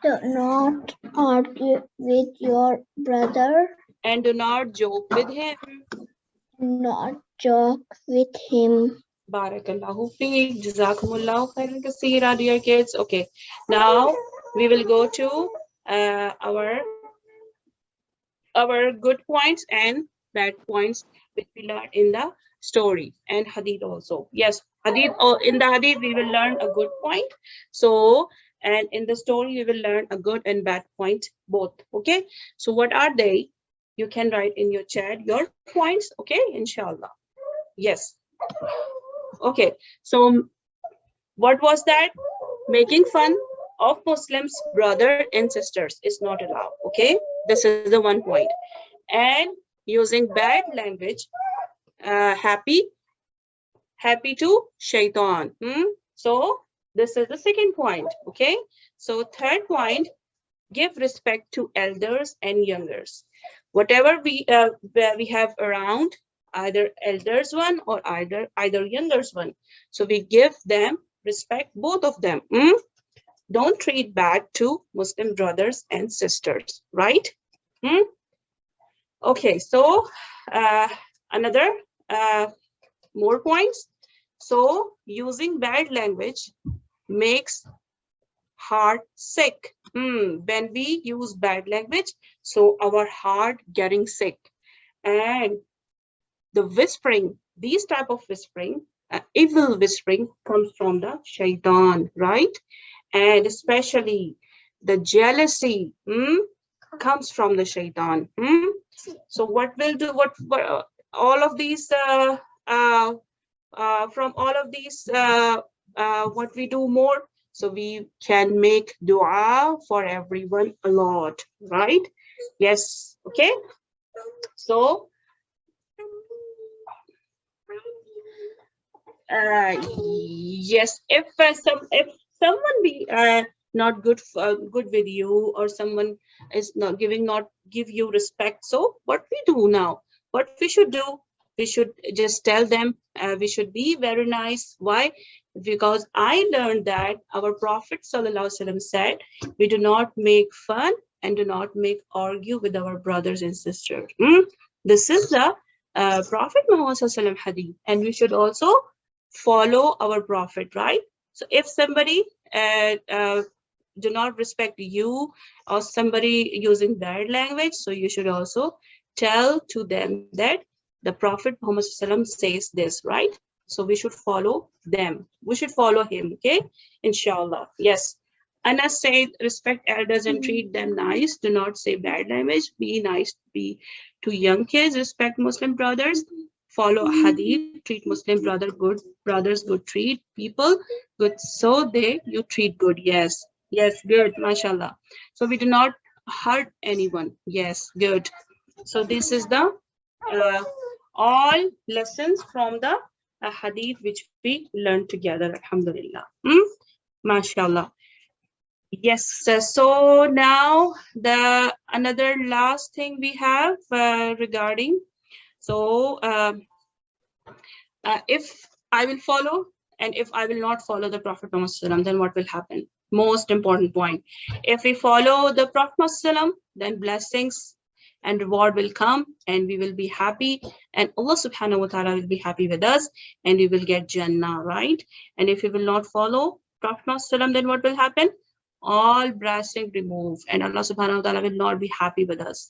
do not argue with your brother, and do not joke with him. do not joke with him. Barakallahu feek. Jazakumullahu khairan kaseera, dear kids. Okay, now we will go to our good points and bad points which we learned in the story and hadith also. Yes, hadith, in the hadith we will learn a good point. So, and in the story we will learn a good and bad point both. Okay, so what are they? You can write in your chat your points. Okay, inshallah. Yes. Okay, so what was that? Making fun of Muslims, brother and sisters is not allowed. Okay, this is the one point. And using bad language, happy to shaitan. So this is the second point. Okay, so third point, give respect to elders and youngers. Whatever we have around, either elders one or either youngers one, so we give them respect, both of them. Don't treat bad to Muslim brothers and sisters, right? Okay, so another more points. So using bad language makes heart sick. When we use bad language, so our heart getting sick. And the whispering, these type of whispering, evil whispering comes from the shaitan, right? And especially the jealousy comes from the shaitan. So what will do, what all of these from all of these what we do more, so we can make dua for everyone a lot, right? Yes. Okay, so yes, if someone be not good with you, or someone is not give you respect, so what we do now, what we should do, we should just tell them, we should be very nice. Why? Because I learned that our Prophet sallallahu alaihi wasallam said, we do not make fun and do not make argue with our brothers and sisters. This is the Prophet Muhammad sallallahu alaihi wasallam hadith, and we should also follow our Prophet, right? So if somebody do not respect you or somebody using bad language, so you should also tell to them that the Prophet Muhammad ﷺ says this, right? So we should follow them. We should follow him, okay? Inshallah. Yes. Anas said, respect elders and treat them nice. Do not say bad language. Be nice to young kids. Respect Muslim brothers. Follow hadith. Treat Muslim brothers good. Treat people good. So you treat good. Yes. Yes, good. MashaAllah. So we do not hurt anyone. Yes, good. So this is the all lessons from the hadith which we learned together. Alhamdulillah. MashaAllah. Yes, so now the another last thing we have regarding, so if I will follow and if I will not follow the Prophet Muhammad ﷺ, then what will happen? Most important point. If we follow the Prophet Muhammad ﷺ, then blessings and reward will come and we will be happy and Allah subhanahu wa ta'ala will be happy with us and we will get Jannah, right? And if we will not follow Prophet Muhammad ﷺ, then what will happen? All blessing remove and Allah subhanahu wa ta'ala will not be happy with us.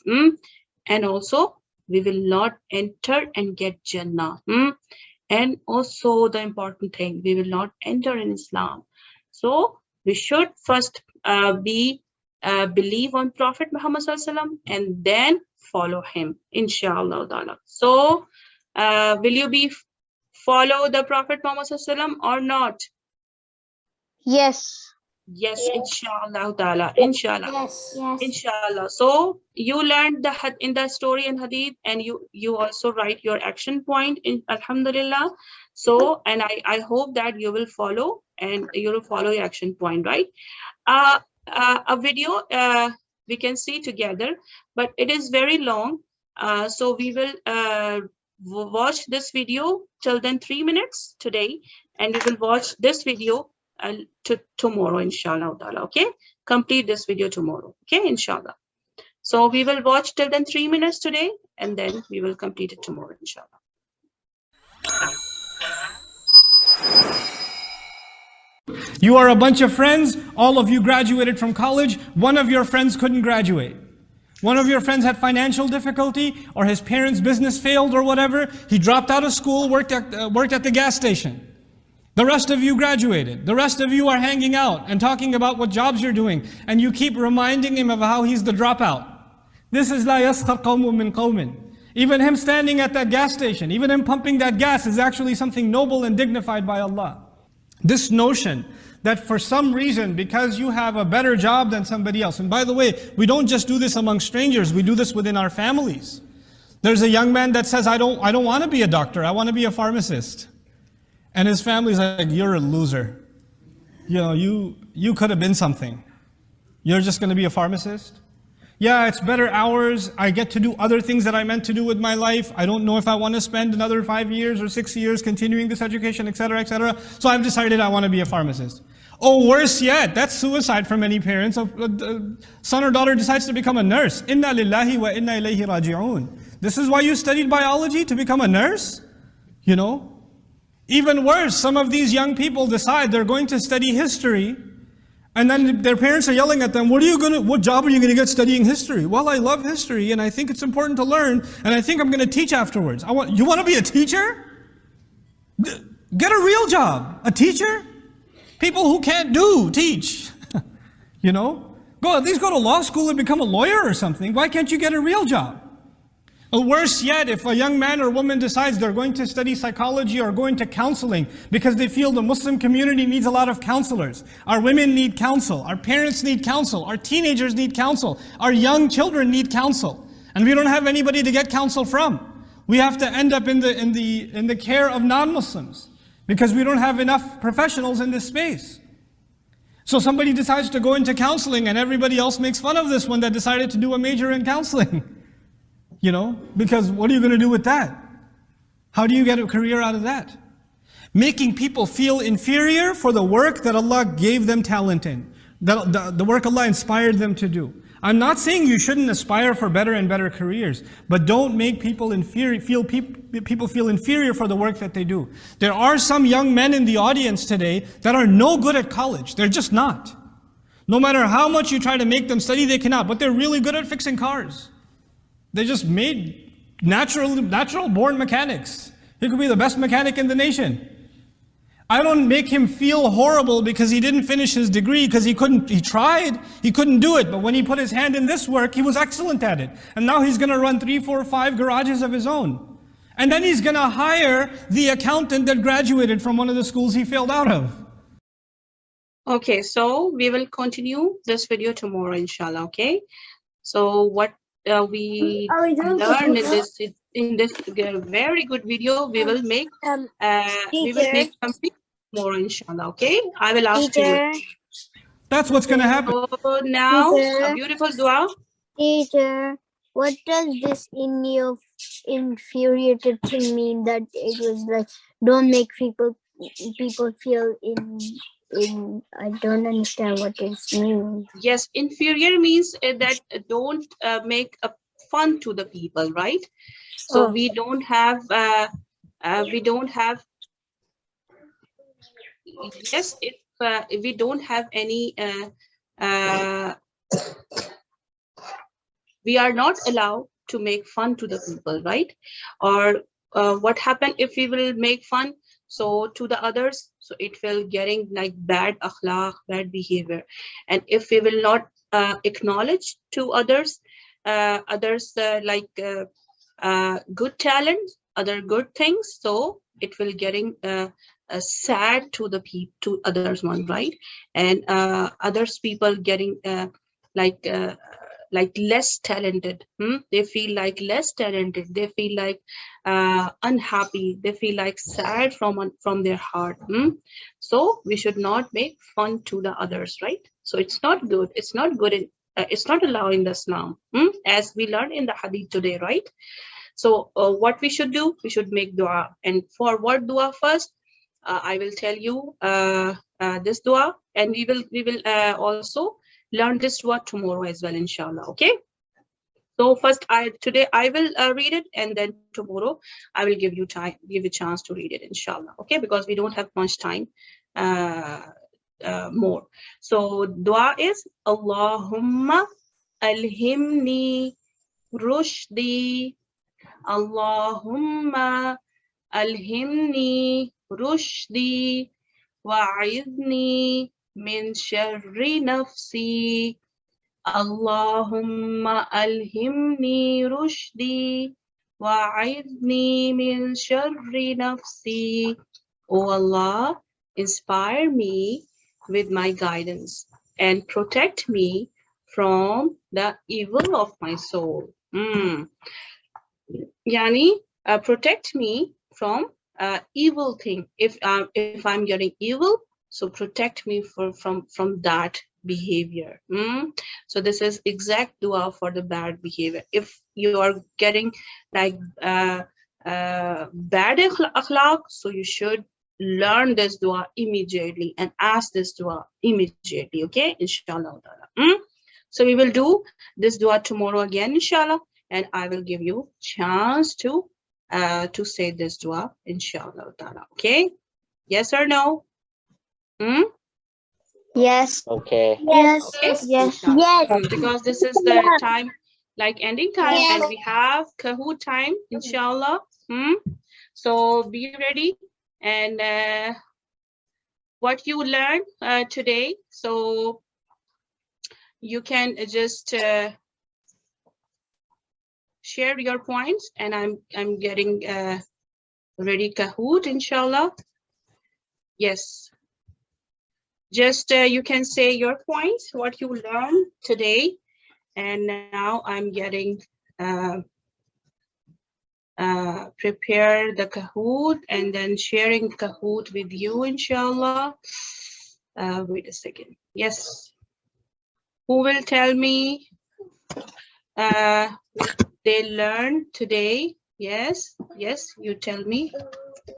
And also we will not enter and get Jannah. And also the important thing, we will not enter in Islam. So we should first believe on Prophet Muhammad ﷺ and then follow him, inshallah ta'ala. So will you follow the Prophet Muhammad ﷺ or not? Yes. Yes, inshallah ta'ala, inshallah. Yes. Inshallah. So you learned in the story and hadith and you also write your action point in alhamdulillah. So and I hope that you will follow and you will follow your action point, right? A video we can see together, but it is very long. So we will watch this video till then 3 minutes today and we will watch this video tomorrow, inshallah ta'ala. Okay, complete this video tomorrow. Okay, inshallah. So we will watch till then 3 minutes today and then we will complete it tomorrow, inshallah. You are a bunch of friends, all of you graduated from college, one of your friends couldn't graduate. One of your friends had financial difficulty or his parents' business failed or whatever. He dropped out of school, worked at the gas station. The rest of you graduated. The rest of you are hanging out and talking about what jobs you're doing. And you keep reminding him of how he's the dropout. This is la yaskhar qawmun min qawmin. Even him standing at that gas station, even him pumping that gas is actually something noble and dignified by Allah. This notion that for some reason, because you have a better job than somebody else, and by the way, we don't just do this among strangers, we do this within our families. There's a young man that says, I don't want to be a doctor, I want to be a pharmacist. And his family's like, you're a loser. You know, you could have been something. You're just going to be a pharmacist? Yeah, it's better hours. I get to do other things that I meant to do with my life. I don't know if I want to spend another 5 years or 6 years continuing this education, etc., etc. So I've decided I want to be a pharmacist. Oh, worse yet, that's suicide for many parents. A son or daughter decides to become a nurse. Inna lillahi wa inna ilayhi raji'un. This is why you studied biology, to become a nurse? You know? Even worse, some of these young people decide they're going to study history, and then their parents are yelling at them, what job are you going to get studying history? Well, I love history, and I think it's important to learn, and I think I'm going to teach afterwards. You want to be a teacher? Get a real job. A teacher? People who can't teach. You know? At least go to law school and become a lawyer or something. Why can't you get a real job? Or worse yet, if a young man or woman decides they're going to study psychology or going to counseling because they feel the Muslim community needs a lot of counselors. Our women need counsel. Our parents need counsel. Our teenagers need counsel. Our young children need counsel. And we don't have anybody to get counsel from. We have to end up in the care of non-Muslims because we don't have enough professionals in this space. So somebody decides to go into counseling and everybody else makes fun of this one that decided to do a major in counseling. You know, because what are you going to do with that? How do you get a career out of that? Making people feel inferior for the work that Allah gave them talent in, the work Allah inspired them to do. I'm not saying you shouldn't aspire for better and better careers, but don't make people people feel inferior for the work that they do. There are some young men in the audience today that are no good at college. They're just not. No matter how much you try to make them study, they cannot. But they're really good at fixing cars. They just made natural born mechanics. He could be the best mechanic in the nation. I don't make him feel horrible because he didn't finish his degree, because he tried, he couldn't do it. But when he put his hand in this work, he was excellent at it. And now he's going to run 3, 4, 5 garages of his own. And then he's going to hire the accountant that graduated from one of the schools he failed out of. Okay, so we will continue this video tomorrow, inshallah. Okay, so what we learned in this very good video, we will make something tomorrow, inshallah. Okay, I will ask you. That's what's going to happen. So now, a beautiful dua. Teacher, what does this infuriated thing mean? That it was like, don't make people feel I don't understand what it means. Yes, inferior means that don't make a fun to the people, right? So we don't have yes, if we don't have any we are not allowed to make fun to the people, right? Or what happen if we will make fun so to the others, so it will getting like bad akhlaq, bad behavior. And if we will not acknowledge to others like good talent, other good things, so it will getting sad to the people, to others one, right? And others people getting like less talented. They feel like less talented, they feel like unhappy, they feel like sad from their heart. So we should not make fun to the others, right? So it's not good, it's not good in it's not allowed in the Islam, as we learned in the hadith today, right? So what we should do, we should make dua. And for what dua first, I will tell you this dua, and we will also learn this dua tomorrow as well, inshallah. Okay, so first today I will read it, and then tomorrow I will give you chance to read it, inshallah. Okay, because we don't have much time more. So dua is Allahumma alhimni rushdi, Allahumma alhimni rushdi wa'idni min sharri nafsi, Allahumma alhimni rushdi wa'idni min sharri nafsi. O Allah, inspire me with my guidance and protect me from the evil of my soul. Yani, protect me from evil thing. If I'm getting evil, so protect me from that behavior. So this is exact dua for the bad behavior. If you are getting like bad akhlaq, so you should learn this dua immediately and ask this dua immediately. Okay, inshallah. So we will do this dua tomorrow again, inshallah, and I will give you chance to say this dua, inshallah. Okay, yes or no? Yes. Okay. Yes. Okay? Yes. Yes. Because this is the time, like ending time, and we have Kahoot time, inshallah. So be ready, and what you learned today, so you can just share your points, and I'm getting ready Kahoot, inshallah. Yes, just you can say your points, what you learned today, and now I'm getting prepare the Kahoot and then sharing Kahoot with you, inshallah. Wait a second. Yes, who will tell me they learned today? Yes, you tell me.